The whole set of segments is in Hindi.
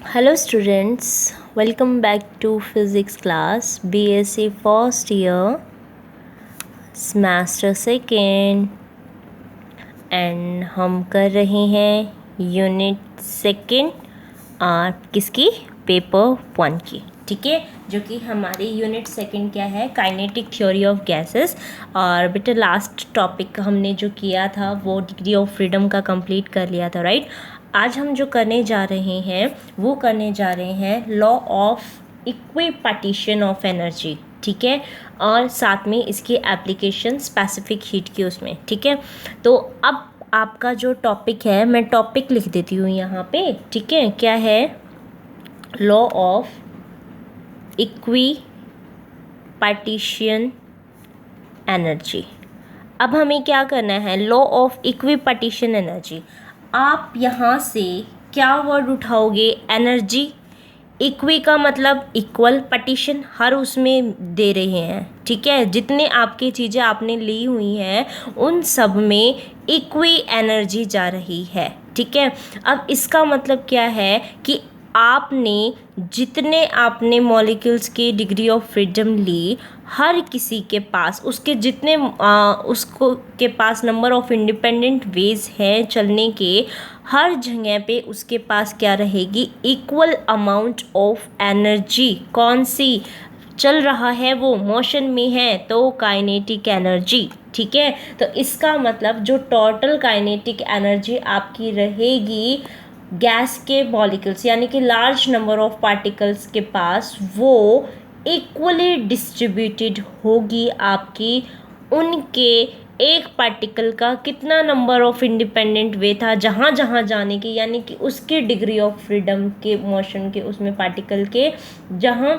Hello students, welcome back to physics class BSc first year semester second and हम कर रहे हैं यूनिट सेकंड और किसकी पेपर 1 की। ठीक है, जो कि हमारी यूनिट सेकंड क्या है, काइनेटिक थ्योरी ऑफ गैसेस। और बेटा लास्ट टॉपिक हमने जो किया था वो डिग्री ऑफ फ्रीडम का कंप्लीट कर लिया था, राइट। आज हम जो करने जा रहे हैं वो करने जा रहे हैं law of equipartition of energy. ठीक है, और साथ में इसकी एप्लीकेशन स्पेसिफिक हीट की उसमें। ठीक है, तो अब आपका जो टॉपिक है, मैं टॉपिक लिख देती हूँ यहाँ पे। ठीक है, क्या है, लॉ ऑफ इक्विपार्टीशन एनर्जी। अब हमें क्या करना है, लॉ ऑफ इक्विपार्टीशन एनर्जी। आप यहाँ से क्या वर्ड उठाओगे, एनर्जी। इक्वी का मतलब इक्वल, पार्टीशन हर उसमें दे रहे हैं। ठीक है, जितने आपकी चीज़ें आपने ली हुई हैं उन सब में इक्वी एनर्जी जा रही है। ठीक है, अब इसका मतलब क्या है कि आपने जितने आपने मॉलिक्यूल्स की डिग्री ऑफ फ्रीडम ली, हर किसी के पास उसके जितने उसको के पास नंबर ऑफ इंडिपेंडेंट वेज हैं चलने के, हर जगह पे उसके पास क्या रहेगी, इक्वल अमाउंट ऑफ एनर्जी। कौन सी चल रहा है, वो मोशन में है तो काइनेटिक एनर्जी। ठीक है, तो इसका मतलब जो टोटल काइनेटिक एनर्जी आपकी रहेगी गैस के मॉलिक्यूल्स यानी कि लार्ज नंबर ऑफ पार्टिकल्स के पास, वो इक्वली डिस्ट्रीब्यूटेड होगी आपकी। उनके एक पार्टिकल का कितना नंबर ऑफ इंडिपेंडेंट वे था जहाँ जहाँ जाने की, यानी कि उसकी डिग्री ऑफ फ्रीडम के मोशन के उसमें पार्टिकल के, जहाँ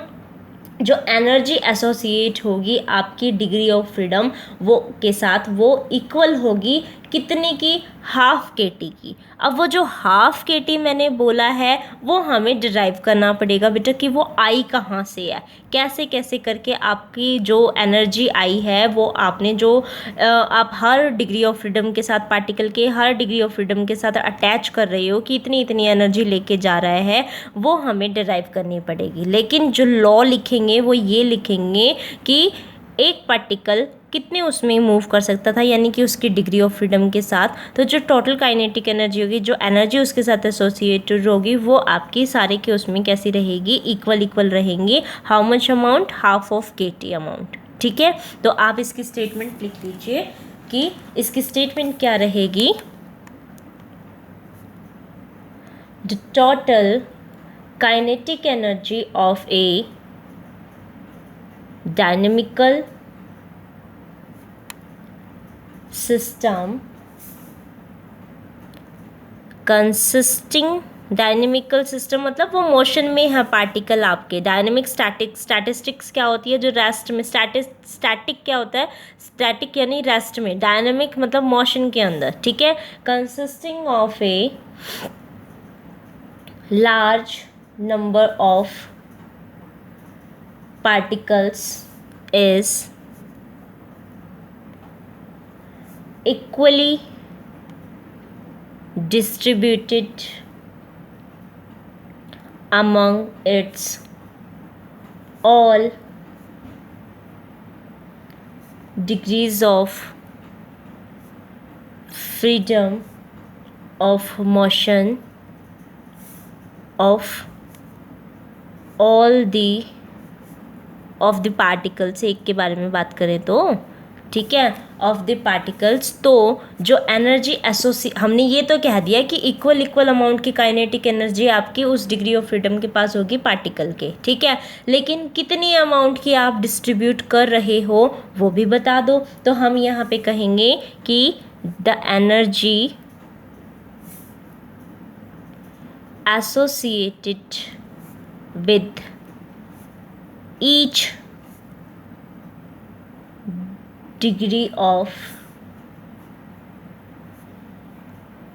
जो एनर्जी एसोसिएट होगी आपकी डिग्री ऑफ फ्रीडम वो के साथ, वो इक्वल होगी कितने की, हाफ के टी की। अब वो जो हाफ के टी मैंने बोला है वो हमें डिराइव करना पड़ेगा बेटा कि वो आई कहाँ से है, कैसे कैसे करके आपकी जो एनर्जी आई है वो आपने जो आप हर डिग्री ऑफ फ्रीडम के साथ, पार्टिकल के हर डिग्री ऑफ फ्रीडम के साथ अटैच कर रहे हो कि इतनी इतनी एनर्जी लेके जा रहा है, वो हमें डिराइव करनी पड़ेगी। लेकिन जो लॉ लिखेंगे वो ये लिखेंगे कि एक पार्टिकल कितने उसमें मूव कर सकता था, यानी कि उसकी डिग्री ऑफ फ्रीडम के साथ। तो जो टोटल काइनेटिक एनर्जी होगी, जो एनर्जी उसके साथ एसोसिएटेड होगी, वो आपकी सारे के उसमें कैसी रहेगी, इक्वल इक्वल रहेंगी। How much amount, half of के टी अमाउंट। ठीक है, तो आप इसकी स्टेटमेंट लिख लीजिए कि इसकी स्टेटमेंट क्या रहेगी, the total kinetic energy of A dynamical system consisting, dynamical system मतलब वो मोशन में है पार्टिकल आपके। डायनेमिक स्टैटिक, स्टैटिस्टिक्स क्या होती है, जो रेस्ट में, स्टैटिक क्या होता है, स्टैटिक यानी रेस्ट में, डायनेमिक मतलब मोशन के अंदर। ठीक है, consisting of a large number of particles is equally distributed among its all degrees of freedom of motion of all the of the particles. एक के बारे में बात करें तो, ठीक है, ऑफ द पार्टिकल्स। तो जो एनर्जी हमने ये तो कह दिया कि इक्वल इक्वल अमाउंट की काइनेटिक एनर्जी आपकी उस डिग्री ऑफ फ्रीडम के पास होगी पार्टिकल के। ठीक है, लेकिन कितनी अमाउंट की आप डिस्ट्रीब्यूट कर रहे हो वो भी बता दो। तो हम यहाँ पे कहेंगे कि the energy associated with each degree of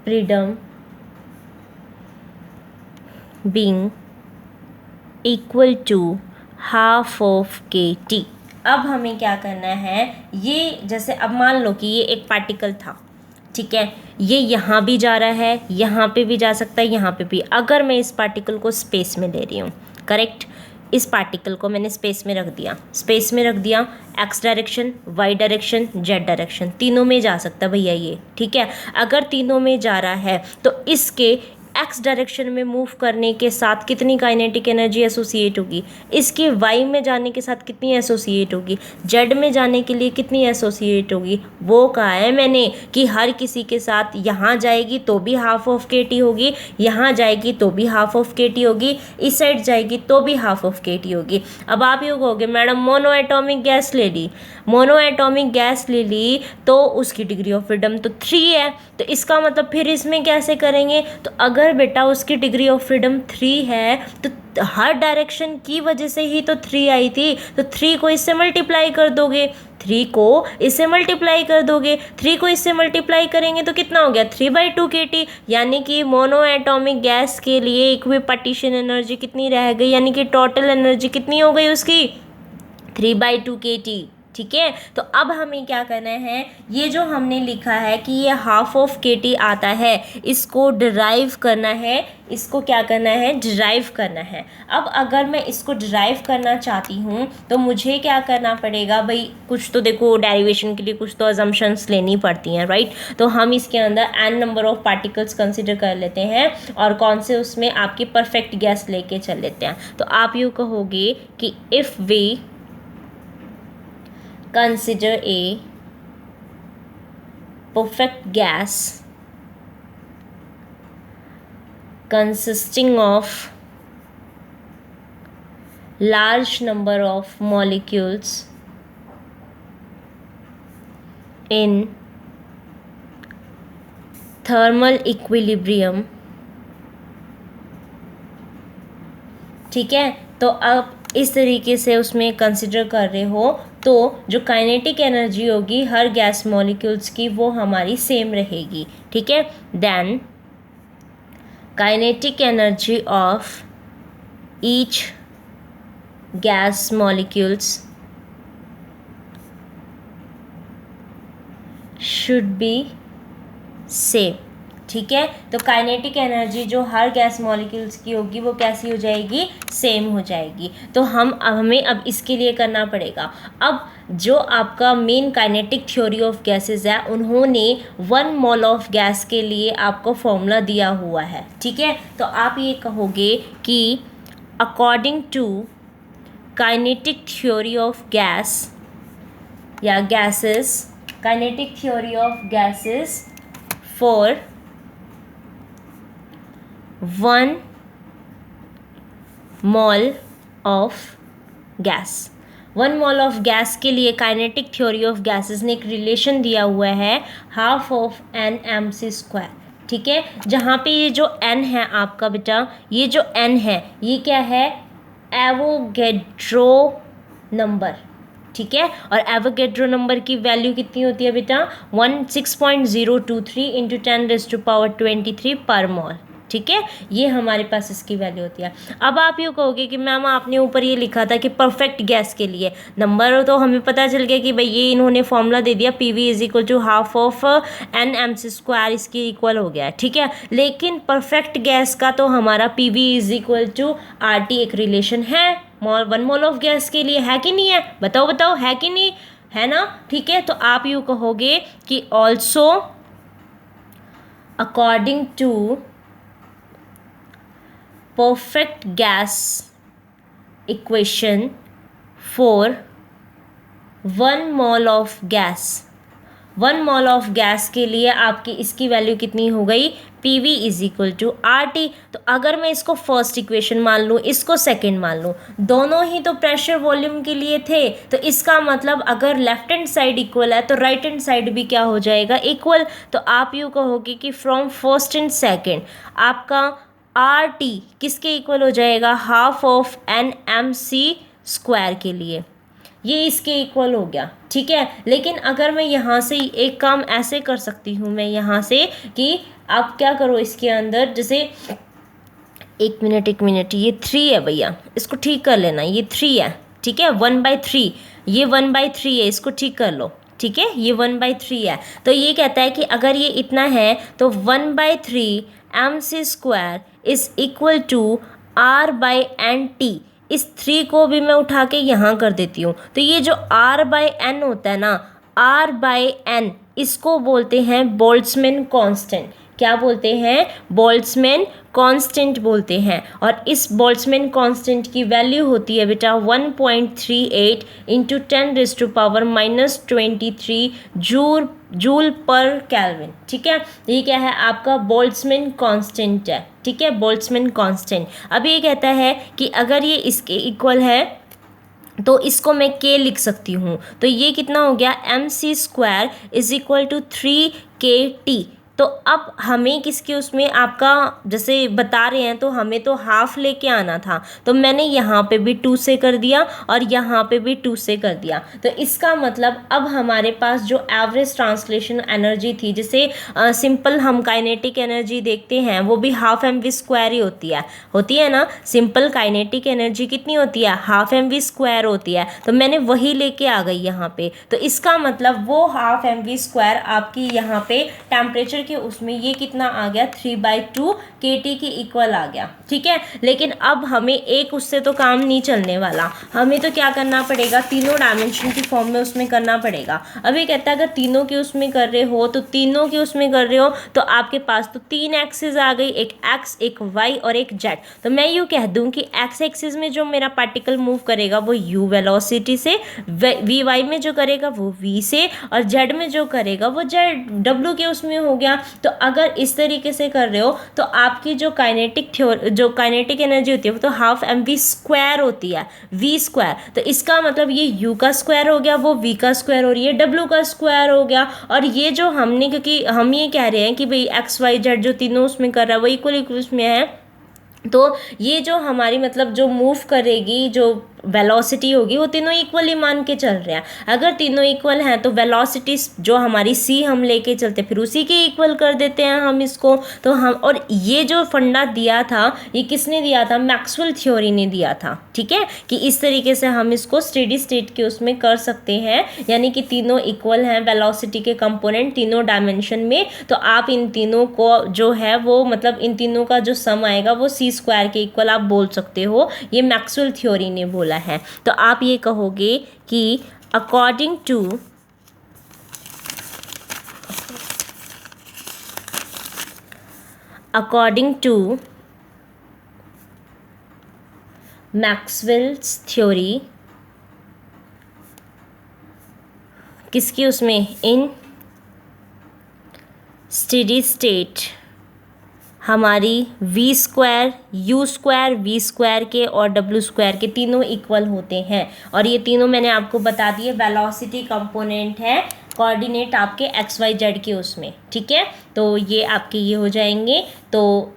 freedom being equal to half of kT। अब हमें क्या करना है, ये जैसे अब मान लो कि ये एक पार्टिकल था। ठीक है, ये यहाँ भी जा रहा है, यहाँ पे भी जा सकता है, यहाँ पे भी। अगर मैं इस पार्टिकल को स्पेस में ले रही हूँ, करेक्ट, इस पार्टिकल को मैंने स्पेस में रख दिया, स्पेस में रख दिया, X direction, Y direction, Z direction, तीनों में जा सकता है भैया ये, ठीक है। अगर तीनों में जा रहा है तो इसके एक्स डायरेक्शन में मूव करने के साथ कितनी काइनेटिक एनर्जी एसोसिएट होगी, इसके वाई में जाने के साथ कितनी एसोसिएट होगी, जेड में जाने के लिए कितनी एसोसिएट होगी, वो कहा है मैंने कि हर किसी के साथ यहाँ जाएगी तो भी हाफ ऑफ के टी होगी, यहाँ जाएगी तो भी हाफ ऑफ के टी होगी, इस साइड जाएगी तो भी हाफ ऑफ के टी होगी। अब आप ये कहोगे मैडम मोनो एटॉमिक गैस ले ली, मोनो एटॉमिक गैस ले ली तो उसकी डिग्री ऑफ फ्रीडम तो 3 है, तो इसका मतलब फिर इसमें कैसे करेंगे, तो अगर बेटा उसकी डिग्री ऑफ फ्रीडम 3 है तो हर डायरेक्शन की वजह से ही तो 3 आई थी, तो 3 को इससे मल्टीप्लाई कर दोगे, 3 को इससे मल्टीप्लाई कर दोगे, 3 को इससे मल्टीप्लाई करेंगे तो कितना हो गया 3/2 kT, यानी कि मोनो एटॉमिक गैस के लिए इक्विपार्टीशन एनर्जी कितनी रह गई, यानी कि टोटल एनर्जी कितनी हो गई उसकी 3/2 kT, ठीक है। तो अब हमें क्या करना है, ये जो हमने लिखा है कि ये हाफ ऑफ के टी आता है, इसको डिराइव करना है, इसको क्या करना है, डिराइव करना है। अब अगर मैं इसको डिराइव करना चाहती हूँ तो मुझे क्या करना पड़ेगा भाई, कुछ तो देखो डेरिवेशन के लिए कुछ तो अजम्पशंस लेनी पड़ती हैं, राइट। तो हम इसके अंदर n number of particles consider कर लेते हैं और कौन से उसमें आपकी परफेक्ट गैस लेके चल लेते हैं। तो आप यूँ कहोगे कि if we consider a perfect gas consisting of large number of molecules in thermal equilibrium, ठीक है। तो अब इस तरीके से उसमें कंसिडर कर रहे हो तो जो काइनेटिक एनर्जी होगी हर गैस मॉलिक्यूल्स की वो हमारी सेम रहेगी, ठीक है। Then kinetic energy of each gas molecules should be same, ठीक है। तो काइनेटिक एनर्जी जो हर गैस मॉलिक्यूल्स की होगी वो कैसी हो जाएगी, सेम हो जाएगी। तो हमें अब इसके लिए करना पड़ेगा, अब जो आपका main kinetic theory of gases है उन्होंने 1 मोल ऑफ गैस के लिए आपको फॉर्मूला दिया हुआ है, ठीक है। तो आप ये कहोगे कि according to kinetic theory of gas या gases, kinetic theory of gases for 1 mole of gas, 1 mole of gas के लिए काइनेटिक थ्योरी ऑफ गैसेस ने एक रिलेशन दिया हुआ है हाफ ऑफ n/mc², ठीक है। जहाँ पे ये जो n है आपका बेटा, ये जो n है ये क्या है, एवोगैड्रो नंबर, ठीक है। और एवोगैड्रो नंबर की वैल्यू कितनी होती है बेटा, 6.023 × 10⁻23 पर मोल, ठीक है। ये हमारे पास इसकी वैल्यू होती है। अब आप यूँ कहोगे कि मैम आपने ऊपर ये लिखा था कि परफेक्ट गैस के लिए नंबर, तो हमें पता चल गया कि भाई ये इन्होंने फॉर्मूला दे दिया PV = हाफ ऑफ n/mc² इसकी इक्वल हो गया, ठीक है। लेकिन परफेक्ट गैस का तो हमारा PV = RT एक रिलेशन है 1 मोल ऑफ गैस के लिए, है कि नहीं है, बताओ बताओ, है कि नहीं, है ना, ठीक है। तो आप यूँ कहोगे कि also according to perfect gas equation for 1 mole of gas, 1 mole of gas के लिए आपकी इसकी वैल्यू कितनी हो गई, PV = RT। तो अगर मैं इसको फर्स्ट इक्वेशन मान लूँ, इसको सेकंड मान लूँ, दोनों ही तो प्रेशर वॉल्यूम के लिए थे, तो इसका मतलब अगर लेफ्ट हैंड साइड इक्वल है तो राइट हैंड साइड भी क्या हो जाएगा, इक्वल। तो आप यूँ कहोगे कि फ्रॉम फर्स्ट एंड सेकंड आपका RT किसके इक्वल हो जाएगा, हाफ ऑफ n/mc² के लिए, ये इसके इक्वल हो गया, ठीक है। लेकिन अगर मैं यहाँ से एक काम ऐसे कर सकती हूँ, मैं यहाँ से कि आप क्या करो इसके अंदर, जैसे एक मिनट, ये 3 है भैया, इसको ठीक कर लेना, ये 3 है, ठीक है, 1/3, ये 1/3 है, इसको ठीक कर लो, ठीक है, ये 1/3 है। तो ये कहता है कि अगर ये इतना है तो 1/3 mc² is equal to R/N/T। इस 3 को भी मैं उठा के यहाँ कर देती हूँ। तो ये जो R/N होता है ना, R/N इसको बोलते हैं बोल्ट्जमैन कांस्टेंट। क्या बोलते हैं? बोल्ट्जमैन कांस्टेंट बोलते हैं। और इस बोल्ट्जमैन कांस्टेंट की वैल्यू होती है बेटा 1.38 इंटू 10⁻⁻23 जूल पर केल्विन। ठीक है, ये क्या है? आपका बोल्ट्जमैन कांस्टेंट है। ठीक है, बोल्ट्जमैन कांस्टेंट। अब ये कहता है कि अगर ये इसके इक्वल है तो इसको मैं K लिख सकती हूँ। तो ये कितना हो गया? mc² is equal to 3KT। तो अब हमें किसके उसमें आपका जैसे बता रहे हैं तो हमें तो हाफ लेके आना था, तो मैंने यहाँ पे भी 2 से कर दिया और यहाँ पे भी 2 से कर दिया। तो इसका मतलब अब हमारे पास जो एवरेज ट्रांसलेशन एनर्जी थी, जिसे सिंपल हम काइनेटिक एनर्जी देखते हैं, वो भी हाफ mv² ही होती है ना। सिंपल काइनेटिक एनर्जी कितनी होती है? हाफ mv² होती है। तो मैंने वही लेके आ गई यहाँ पे। तो इसका मतलब वो हाफ mv² आपकी यहाँ पे टेम्परेचर के उसमें ये कितना आ गया? 3/2 kT की इक्वल आ गया। ठीक है, लेकिन अब हमें एक उससे तो काम नहीं चलने वाला, हमें तो क्या करना पड़ेगा? तीनों डायमेंशन की फॉर्म में उसमें करना पड़ेगा। अब ये कहता है अगर तीनों के उसमें कर रहे हो तो तीनों के उसमें कर रहे हो तो आपके पास तो 3 एक्सिस आ गई, एक x, एक y और एक z। तो मैं यूँ कह दूँ कि x एक्सिस में जो मेरा पार्टिकल मूव करेगा वो u वेलोसिटी से, vy में जो करेगा वो v से, और z में जो करेगा वो z w के उसमें हो गया। तो अगर इस तरीके से कर रहे हो तो आपकी जो काइनेटिक एनर्जी होती है वो तो हाफ mv² होती है, v²। तो इसका मतलब ये u का स्क्वायर हो गया, वो v का स्क्वायर, और ये w का स्क्वायर हो गया। और ये जो हमने, क्योंकि हम ये कह रहे हैं कि भाई x y z जो तीनों उसमें कर रहा है वो इक्वल उसमें है, तो ये जो हमारी मतलब जो मूव करेगी, जो वेलोसिटी होगी, वो तीनों इक्वली मान के चल रहे हैं। अगर तीनों इक्वल हैं तो वेलोसिटी जो हमारी c हम लेके चलते फिर उसी के इक्वल कर देते हैं हम इसको। तो हम, और ये जो फंडा दिया था ये किसने दिया था? मैक्सवेल थ्योरी ने दिया था। ठीक है, कि इस तरीके से हम इसको स्टेडी स्टेट के उसमें कर सकते हैं, यानी कि तीनों इक्वल हैं वेलोसिटी के कंपोनेंट तीनों डायमेंशन में। तो आप इन तीनों को जो है वो मतलब इन तीनों का जो सम आएगा वो c² के इक्वल आप बोल सकते हो। ये मैक्सवेल थ्योरी ने बोला है। तो आप ये कहोगे कि अकॉर्डिंग टू मैक्सवेल्स थ्योरी, किसकी उसमें? इन स्टेडी स्टेट हमारी v² u² v² के और w² के तीनों इक्वल होते हैं। और ये तीनों मैंने आपको बता दिए वेलोसिटी कंपोनेंट है, कोऑर्डिनेट आपके x y z के उसमें। ठीक है, तो ये आपके ये हो जाएंगे। तो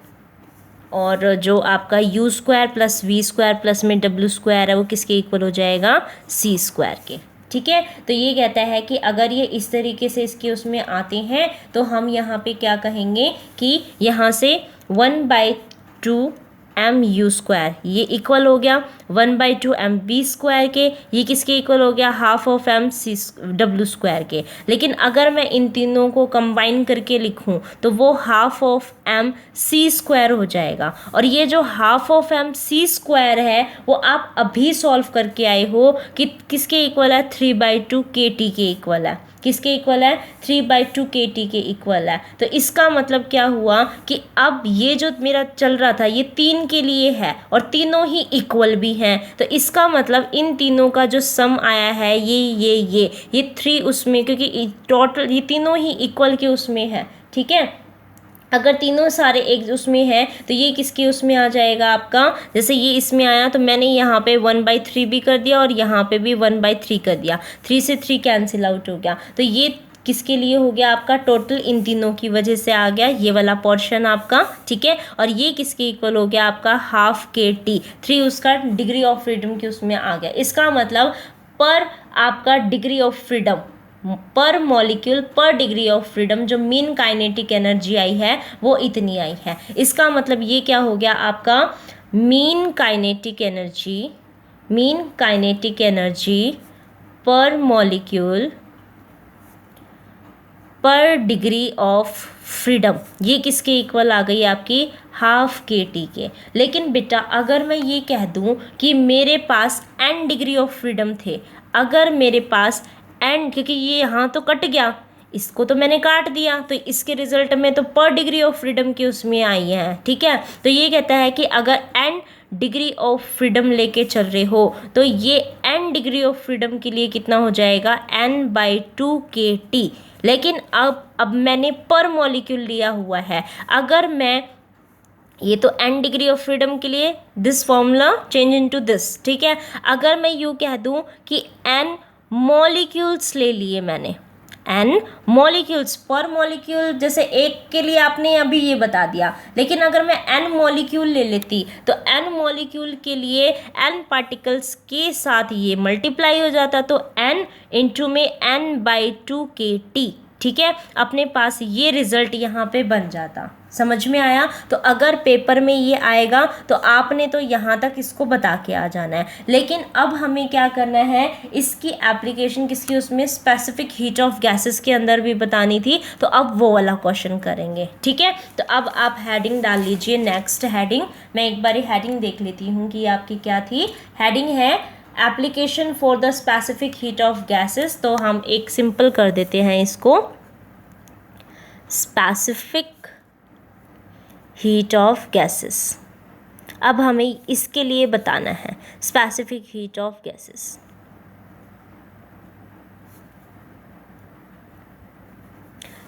और जो आपका u² प्लस v² प्लस में w² है वो किसके इक्वल हो जाएगा? c² के। ठीक है, तो ये कहता है कि अगर ये इस तरीके से इसके उसमें आते हैं तो हम यहाँ पे क्या कहेंगे कि यहाँ से 1/2 mu² ये इक्वल हो गया 1/2 mv² के। ये किसके इक्वल हो गया? हाफ ऑफ mw² के। लेकिन अगर मैं इन तीनों को कंबाइन करके लिखूं तो वो हाफ ऑफ mc² हो जाएगा। और ये जो हाफ ऑफ mc² है वो आप अभी सॉल्व करके आए हो कि किसके इक्वल है? 3/2 kT के इक्वल है। किसके इक्वल है? 3/2 kT के इक्वल है। तो इसका मतलब क्या हुआ कि अब ये जो मेरा चल रहा था ये 3 के लिए है और तीनों ही इक्वल भी हैं। तो इसका मतलब इन तीनों का जो सम आया है ये 3 उसमें, क्योंकि टोटल ये तीनों ही इक्वल के उसमें है। ठीक है, अगर तीनों सारे एक उसमें है तो ये किसके उसमें आ जाएगा आपका? जैसे ये इसमें आया तो मैंने यहाँ पे 1/3 भी कर दिया और यहाँ पे भी 1/3 कर दिया, 3 से 3 कैंसिल आउट हो गया। तो ये किसके लिए हो गया आपका? टोटल इन तीनों की वजह से आ गया ये वाला पोर्शन आपका। ठीक है, और ये किसके इक्वल हो गया आपका? Half kT। 3 उसका डिग्री ऑफ फ्रीडम के उसमें आ गया। इसका मतलब पर आपका डिग्री ऑफ फ्रीडम, पर मॉलिक्यूल पर डिग्री ऑफ फ्रीडम जो मीन काइनेटिक एनर्जी आई है वो इतनी आई है। इसका मतलब ये क्या हो गया आपका? मीन काइनेटिक एनर्जी पर मॉलिक्यूल पर डिग्री ऑफ फ्रीडम, ये किसके इक्वल आ गई आपकी, हाफ KT के। लेकिन बेटा अगर मैं ये कह दूं कि मेरे पास n डिग्री ऑफ फ्रीडम थे, अगर मेरे पास n, क्योंकि ये यहाँ तो कट गया, इसको तो मैंने काट दिया, तो इसके रिजल्ट में तो पर डिग्री ऑफ फ्रीडम की उसमें आई है, ठीक है। तो ये कहता है कि अगर n डिग्री ऑफ फ्रीडम लेके चल रहे हो तो ये n डिग्री ऑफ फ्रीडम के लिए कितना हो जाएगा, n/2 KT। लेकिन अब मैंने पर मॉलिक्यूल लिया हुआ है, अगर मैं ये तो n डिग्री ऑफ फ्रीडम के लिए this formula change into this, ठीक है। अगर मैं यूँ कह दूँ कि n मॉलिक्यूल्स ले लिए मैंने, n मॉलिक्यूल्स, पर मॉलिक्यूल जैसे एक के लिए आपने अभी ये बता दिया, लेकिन अगर मैं n मॉलिक्यूल ले लेती तो n मॉलिक्यूल के लिए n पार्टिकल्स के साथ ये मल्टीप्लाई हो जाता, तो n इंटू में n/2 KT, ठीक है। अपने पास ये रिजल्ट यहाँ पे बन जाता। समझ में आया? तो अगर पेपर में ये आएगा तो आपने तो यहाँ तक इसको बता के आ जाना है। लेकिन अब हमें क्या करना है, इसकी एप्लीकेशन किसकी, उसमें स्पेसिफिक हीट ऑफ गैसेस के अंदर भी बतानी थी, तो अब वो वाला क्वेश्चन करेंगे, ठीक है। तो अब आप हेडिंग डाल लीजिए, नेक्स्ट हेडिंग। मैं एक बारी हेडिंग देख लेती हूँ कि आपकी क्या थी। हेडिंग है application for the specific heat of gases, तो हम एक सिंपल कर देते हैं इसको, स्पेसिफिक हीट ऑफ गैसेस। अब हमें इसके लिए बताना है specific heat of gases.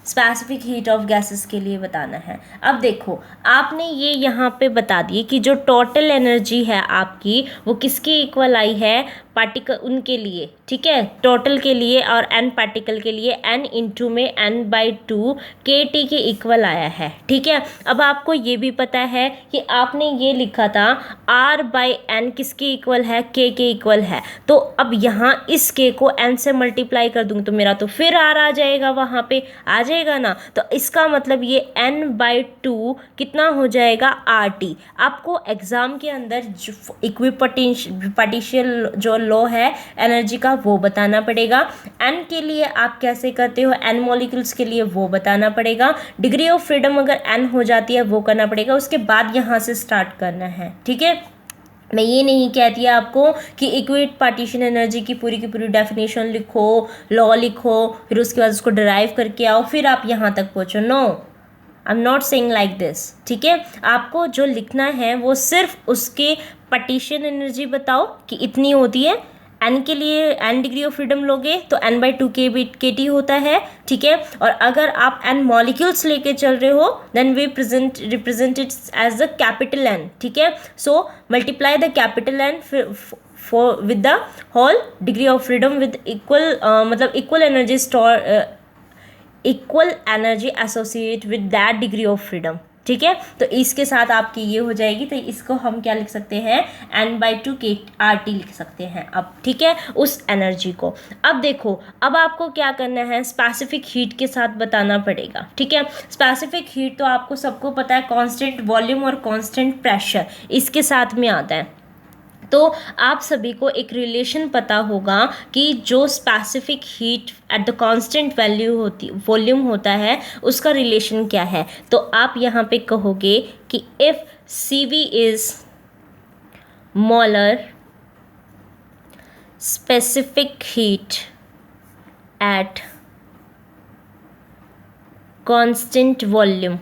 Specific heat of gases के लिए बताना है। अब देखो आपने ये यहाँ पे बता दिए कि जो टोटल एनर्जी है आपकी वो किसके इक्वल आई है, पार्टिकल उनके लिए, ठीक है, टोटल के लिए और n पार्टिकल के लिए n इंटू में n/2 KT के इक्वल आया है, ठीक है। अब आपको ये भी पता है कि आपने ये लिखा था R/n किसके इक्वल है, K के इक्वल है। तो अब यहाँ इस K को n से मल्टीप्लाई कर दूँगी तो मेरा तो फिर R आ जाएगा, वहाँ पे आ जाएगा ना। तो इसका मतलब ये n/2 कितना हो जाएगा, RT। आपको एग्ज़ाम के अंदर इक्विपोटेंशियल जो लॉ है एनर्जी का वो बताना पड़ेगा। n के लिए आप कैसे करते हो, n मॉलिक्यूल्स के लिए वो बताना पड़ेगा। डिग्री ऑफ फ्रीडम अगर n हो जाती है वो करना पड़ेगा, उसके बाद यहाँ से स्टार्ट करना है, ठीक है। मैं ये नहीं कहती आपको कि इक्विट पार्टीशन एनर्जी की पूरी डेफिनेशन लिखो, लॉ लिखो, फिर उसके बाद उसको डिराइव करके आओ, फिर आप यहाँ तक पहुँचो। No, I am not saying like this, ठीक है। आपको जो लिखना है वो सिर्फ उसके पार्टीशन एनर्जी बताओ कि इतनी होती है। n के लिए n डिग्री ऑफ फ्रीडम लोगे तो n/2 KT होता है, ठीक है। और अगर आप n मॉलिक्यूल्स लेके चल रहे हो then we represent it as the capital N, ठीक है। So multiply the capital N for with the whole degree of freedom with equal, मतलब equal energy store, equal energy associate with that degree of freedom, ठीक है। तो इसके साथ आपकी ये हो जाएगी, तो इसको हम क्या लिख सकते हैं, n/2 KT लिख सकते हैं अब, ठीक है, उस एनर्जी को। अब देखो अब आपको क्या करना है, स्पेसिफिक हीट के साथ बताना पड़ेगा, ठीक है। स्पेसिफिक हीट तो आपको सबको पता है, कांस्टेंट वॉल्यूम और कांस्टेंट प्रेशर इसके साथ में आता है। तो आप सभी को एक रिलेशन पता होगा कि जो specific heat at the constant volume होता है उसका रिलेशन क्या है। तो आप यहाँ पे कहोगे कि if CV is molar specific heat at constant volume,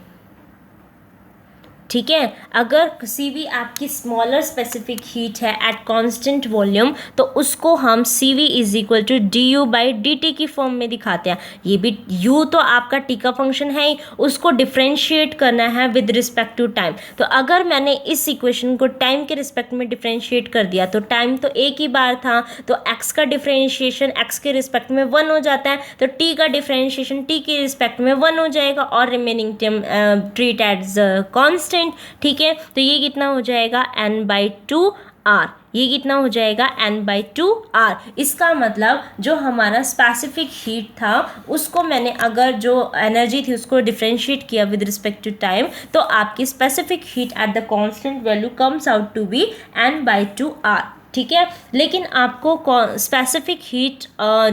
ठीक है। अगर CV आपकी स्मॉलर स्पेसिफिक हीट है एट कांस्टेंट वॉल्यूम तो उसको हम CV is equal to du/dt की फॉर्म में दिखाते हैं। ये भी u तो आपका t का फंक्शन है ही, उसको डिफ्रेंशिएट करना है विद रिस्पेक्ट टू टाइम। तो अगर मैंने इस इक्वेशन को टाइम के रिस्पेक्ट में डिफ्रेंशिएट कर दिया तो टाइम तो एक ही बार था, तो x का डिफ्रेंशिएशन x के रिस्पेक्ट में 1 हो जाता है, तो t का डिफ्रेंशिएशन t के रिस्पेक्ट में 1 हो जाएगा और remaining term treat as constant, ठीक है। तो ये कितना हो जाएगा, n/2 R, ये कितना हो जाएगा, n/2 R। इसका मतलब जो हमारा स्पेसिफिक हीट था उसको मैंने अगर जो एनर्जी थी उसको डिफ्रेंशिएट किया विद रिस्पेक्ट टू टाइम, तो आपकी specific heat at the constant value comes out to be n/2 R, ठीक है। लेकिन आपको स्पेसिफिक हीट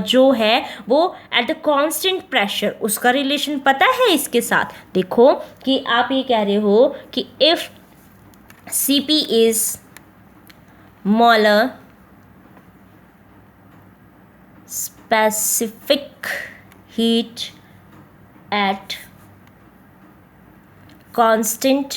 जो है वो एट द कांस्टेंट प्रेशर, उसका रिलेशन पता है इसके साथ। देखो कि आप ये कह रहे हो कि if Cp is molar specific heat at constant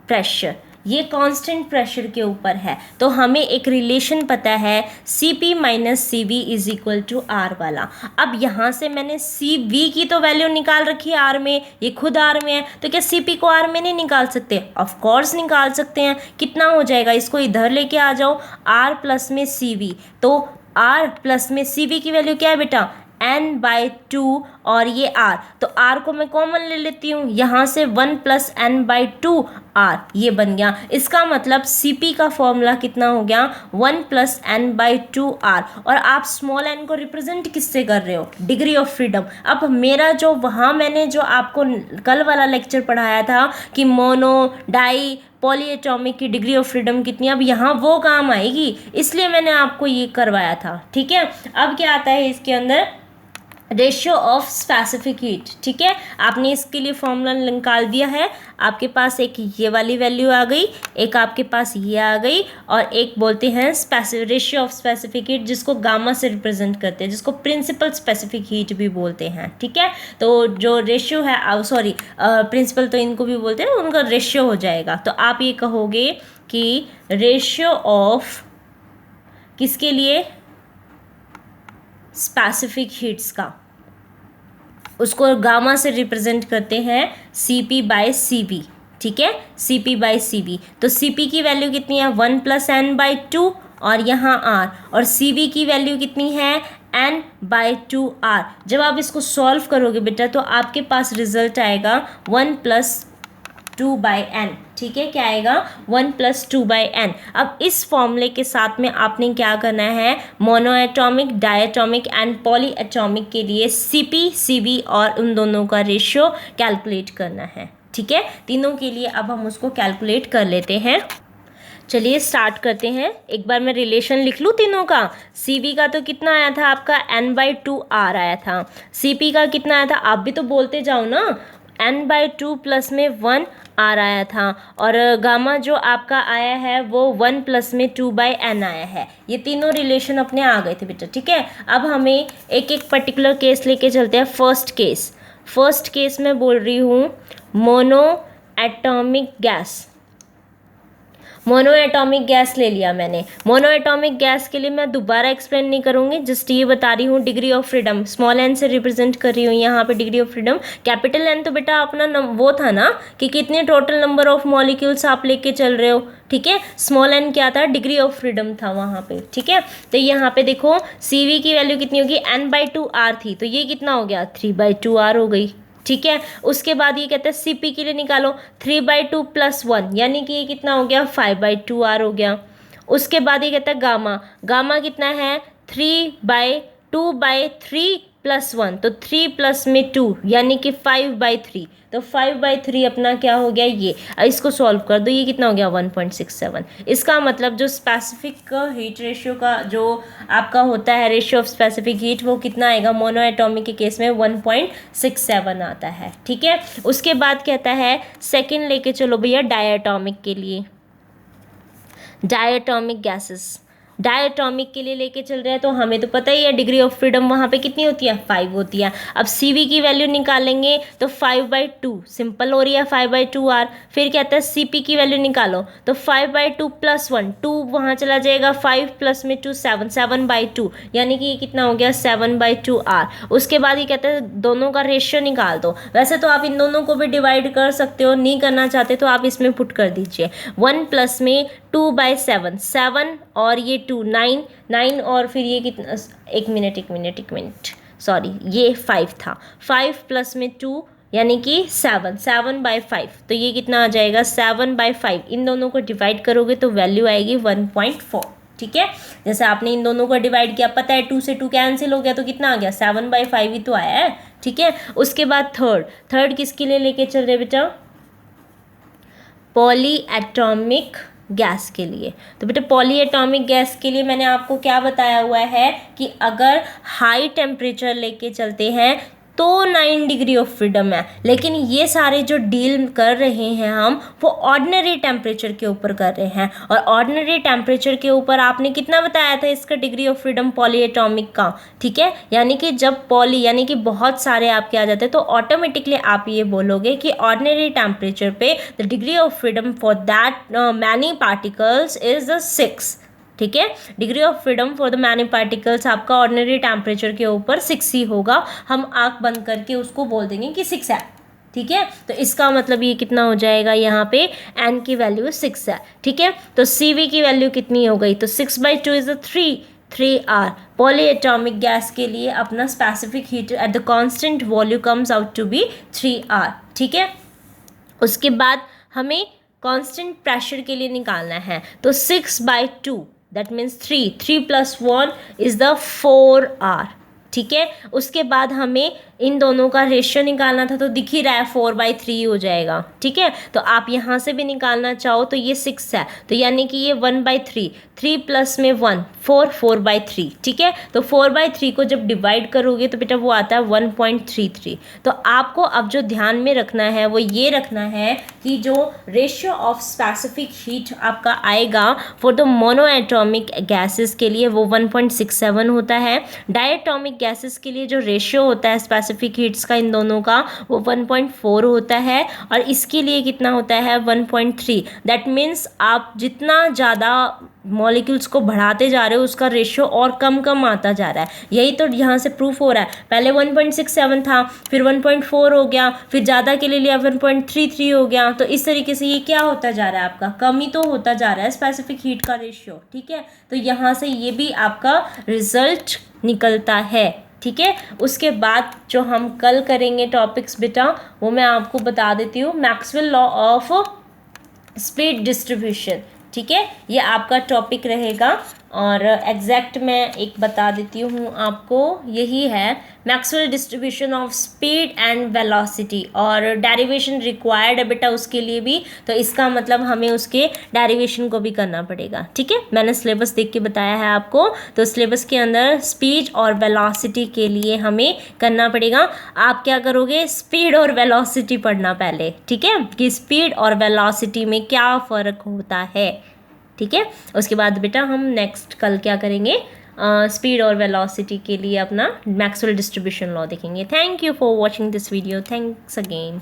pressure, ये कांस्टेंट प्रेशर के ऊपर है, तो हमें एक रिलेशन पता है Cp minus Cv is equal to R वाला। अब यहाँ से मैंने Cv की तो वैल्यू निकाल रखी है R में, ये खुद R में है, तो क्या Cp को R में नहीं निकाल सकते? ऑफ कोर्स निकाल सकते हैं। कितना हो जाएगा, इसको इधर लेके आ जाओ, R प्लस में Cv, तो R प्लस में Cv की वैल्यू क्या है बेटा, n/2 और ये R, तो R को मैं कॉमन ले लेती हूँ, यहाँ से 1 + n/2 R ये बन गया। इसका मतलब Cp का फॉर्मूला कितना हो गया, 1 + n/2 R। और आप स्मॉल n को रिप्रेजेंट किससे कर रहे हो, डिग्री ऑफ फ्रीडम। अब मेरा जो वहाँ मैंने जो आपको कल वाला लेक्चर पढ़ाया था कि मोनो डाई पॉली एटॉमिक की डिग्री ऑफ फ्रीडम कितनी, अब यहाँ वो काम आएगी, इसलिए मैंने आपको ये करवाया था। ठीक है, अब क्या आता है इसके अंदर, रेशियो ऑफ स्पेसिफिक हीट। ठीक है, आपने इसके लिए फॉर्मूला निकाल दिया है, आपके पास एक ये वाली वैल्यू आ गई, एक आपके पास ये आ गई, और एक बोलते हैं रेशियो ऑफ स्पेसिफिक हीट, जिसको गामा से रिप्रेजेंट करते हैं, जिसको प्रिंसिपल स्पेसिफिक हीट भी बोलते हैं। ठीक है, तो जो रेशियो है, सॉरी प्रिंसिपल तो इनको भी बोलते हैं, उनका रेशियो हो जाएगा। तो आप ये कहोगे कि रेशियो ऑफ किसके लिए, स्पेसिफिक हीट्स का, उसको गामा से रिप्रेजेंट करते हैं Cp/Cv। ठीक है, Cp/Cv, तो Cp की वैल्यू कितनी है, 1 + n/2 और यहाँ R, और Cv की वैल्यू कितनी है, n/2 R। जब आप इसको सॉल्व करोगे बेटा तो आपके पास रिजल्ट आएगा 1 + 2/n। ठीक है, क्या आएगा, 1 + 2/n। अब इस फॉर्मूले के साथ में आपने क्या करना है, monoatomic, diatomic and poly atomic के लिए Cp, Cv और उन दोनों का रेशियो कैलकुलेट करना है। ठीक है, तीनों के लिए अब हम उसको कैलकुलेट कर लेते हैं। चलिए स्टार्ट करते हैं। एक बार मैं रिलेशन लिख लूँ तीनों का। Cv का तो कितना आया था आपका, n/2 R आया था। Cp का कितना आया था, आप भी तो बोलते जाओ ना, n/2 प्लस में 1 R आया था, और गामा जो आपका आया है वो 1 प्लस में 2/n आया है। ये तीनों रिलेशन अपने आ गए थे बेटा। ठीक है, अब हमें एक एक पर्टिकुलर केस लेके चलते हैं। फर्स्ट केस में बोल रही हूँ मोनो एटॉमिक गैस ले लिया मैंने। मोनो एटॉमिक गैस के लिए मैं दोबारा एक्सप्लेन नहीं करूँगी, जस्ट ये बता रही हूँ degree of freedom small n से रिप्रेजेंट कर रही हूँ यहाँ पे degree of freedom. Capital N तो बेटा अपना वो था ना कि कितने टोटल नंबर ऑफ मॉलिक्यूल्स आप लेके चल रहे हो। ठीक है, स्मॉल n क्या था, डिग्री ऑफ फ्रीडम था वहाँ पे। ठीक है, तो यहाँ पे देखो Cv की वैल्यू कितनी होगी, n/2 R थी, तो ये कितना हो गया, 3/2 R हो गई। ठीक है, उसके बाद ये कहते हैं Cp के लिए निकालो, 3/2 + 1 यानी कि ये कितना हो गया, 5/2 R हो गया। उसके बाद ये कहता है गामा कितना है, 3/2/3 + 1, तो 3 प्लस में 2 यानी कि 5/3, तो 5/3 अपना क्या हो गया ये। इसको सॉल्व कर दो, ये कितना हो गया, 1.67। इसका मतलब जो स्पेसिफिक हीट रेशियो का जो आपका होता है, रेशियो ऑफ स्पेसिफिक हीट, वो कितना आएगा, मोनो एटॉमिक के केस में 1.67 आता है। ठीक है, उसके बाद कहता है सेकंड लेके चलो भैया डायटॉमिक के लिए, डायटॉमिक गैसेस। डायटॉमिक के लिए लेके चल रहे हैं, तो हमें तो पता ही है डिग्री ऑफ फ्रीडम वहाँ पे कितनी होती है, 5 होती है। अब Cv की वैल्यू निकालेंगे तो 5/2 सिंपल हो रही है, 5/2 R। फिर कहता है Cp की वैल्यू निकालो, तो 5/2 + 1, 2 वहाँ चला जाएगा, 5 प्लस में 2 7, 7/2 यानी कि ये कितना हो गया, 7/2 R। उसके बाद ये कहते हैं दोनों का रेशियो निकाल दो। वैसे तो आप इन दोनों को भी डिवाइड कर सकते हो, नहीं करना चाहते तो आप इसमें पुट कर दीजिए, 1 प्लस में 2/7, 7 और ये 2, 9 और फिर ये कितना, एक मिनट सॉरी, ये 5 था, 5 प्लस में 2 यानी कि 7/5, तो ये कितना आ जाएगा, 7/5। इन दोनों को डिवाइड करोगे तो वैल्यू आएगी 1.4। ठीक है, जैसे आपने इन दोनों को डिवाइड किया, पता है 2 से 2 कैंसिल हो गया, तो कितना आ गया, 7/5 ही तो आया है। ठीक है, उसके बाद थर्ड किसके लिए लेके चल रहे बेटा, पॉली एटॉमिक गैस के लिए। तो बेटा पॉली एटॉमिक गैस के लिए मैंने आपको क्या बताया हुआ है कि अगर हाई टेम्परेचर लेके चलते हैं तो 9 डिग्री ऑफ फ्रीडम है, लेकिन ये सारे जो डील कर रहे हैं हम वो ऑर्डिनरी टेम्परेचर के ऊपर कर रहे हैं, और ऑर्डिनरी टेम्परेचर के ऊपर आपने कितना बताया था इसका degree of freedom poly atomic का, ठीक है। यानी कि जब पॉली यानी कि बहुत सारे आपके आ जाते हैं तो ऑटोमेटिकली आप ये बोलोगे कि ऑर्डिनरी टेम्परेचर पे the degree of freedom for that many particles is 6, ठीक है। Degree of freedom for the many particles आपका ऑर्डिनरी टेम्परेचर के ऊपर 6 ही होगा। हम आंख बंद करके उसको बोल देंगे कि 6 है, ठीक है। तो इसका मतलब ये कितना हो जाएगा, यहाँ पे n की वैल्यू 6 है, ठीक है। तो CV की वैल्यू कितनी हो गई, तो 6/2 is 3R। Poly atomic gas के लिए अपना specific heat at the constant volume comes out to be 3R, ठीक है। उसके बाद हमें कांस्टेंट प्रेशर के लिए निकालना है, तो 6/2 that means 3 + 1 is the 4R, ठीक है। उसके बाद हमें इन दोनों का रेशियो निकालना था, तो दिख ही रहा है 4/3 हो जाएगा, ठीक है। तो आप यहाँ से भी निकालना चाहो तो ये 6 है, तो यानी कि ये 1/3, 3 प्लस में 1 4/3, ठीक है। तो 4/3 को जब डिवाइड करोगे तो बेटा वो आता है 1.33। तो आपको अब जो ध्यान में रखना है वो ये रखना है कि जो रेशियो ऑफ स्पेसिफिक हीट आपका आएगा फॉर द मोनोएटॉमिक गैसेस के लिए वो 1.67 होता है। डायटॉमिक गैसेस के लिए जो रेशियो होता है स्पेसिफिक हीट्स का इन दोनों का वो 1.4 होता है, और इसके लिए कितना होता है 1.3। दैट मीन्स आप जितना ज़्यादा मॉलिक्यूल्स को बढ़ाते जा रहे हो उसका रेशियो और कम कम आता जा रहा है। यही तो यहाँ से प्रूफ हो रहा है। पहले 1.67 था, फिर 1.4 हो गया, फिर ज़्यादा के लिए लिया 1.33 हो गया। तो इस तरीके से ये क्या होता जा रहा है, आपका कमी तो होता जा रहा है स्पेसिफिक हीट का रेशियो, ठीक है। तो यहाँ से ये भी आपका रिजल्ट निकलता है, ठीक है। उसके बाद जो हम कल करेंगे टॉपिक्स बेटा वो मैं आपको बता देती हूँ। Maxwell law of speed distribution, ठीक है, ये आपका टॉपिक रहेगा। और एग्जैक्ट मैं एक बता देती हूँ आपको, यही है Maxwell distribution of speed and velocity, और डेरिवेशन रिक्वायर्ड है बेटा उसके लिए भी। तो इसका मतलब हमें उसके डेरिवेशन को भी करना पड़ेगा, ठीक है। मैंने सिलेबस देख के बताया है आपको, तो सिलेबस के अंदर स्पीड और वेलोसिटी के लिए हमें करना पड़ेगा। आप क्या करोगे, स्पीड और वेलोसिटी पढ़ना पहले, ठीक है, कि स्पीड और वेलोसिटी में क्या फ़र्क होता है, ठीक है। उसके बाद बेटा हम नेक्स्ट कल क्या करेंगे, स्पीड और वेलोसिटी के लिए अपना मैक्सवेल डिस्ट्रीब्यूशन लॉ देखेंगे। Thank you for watching this video, thanks again.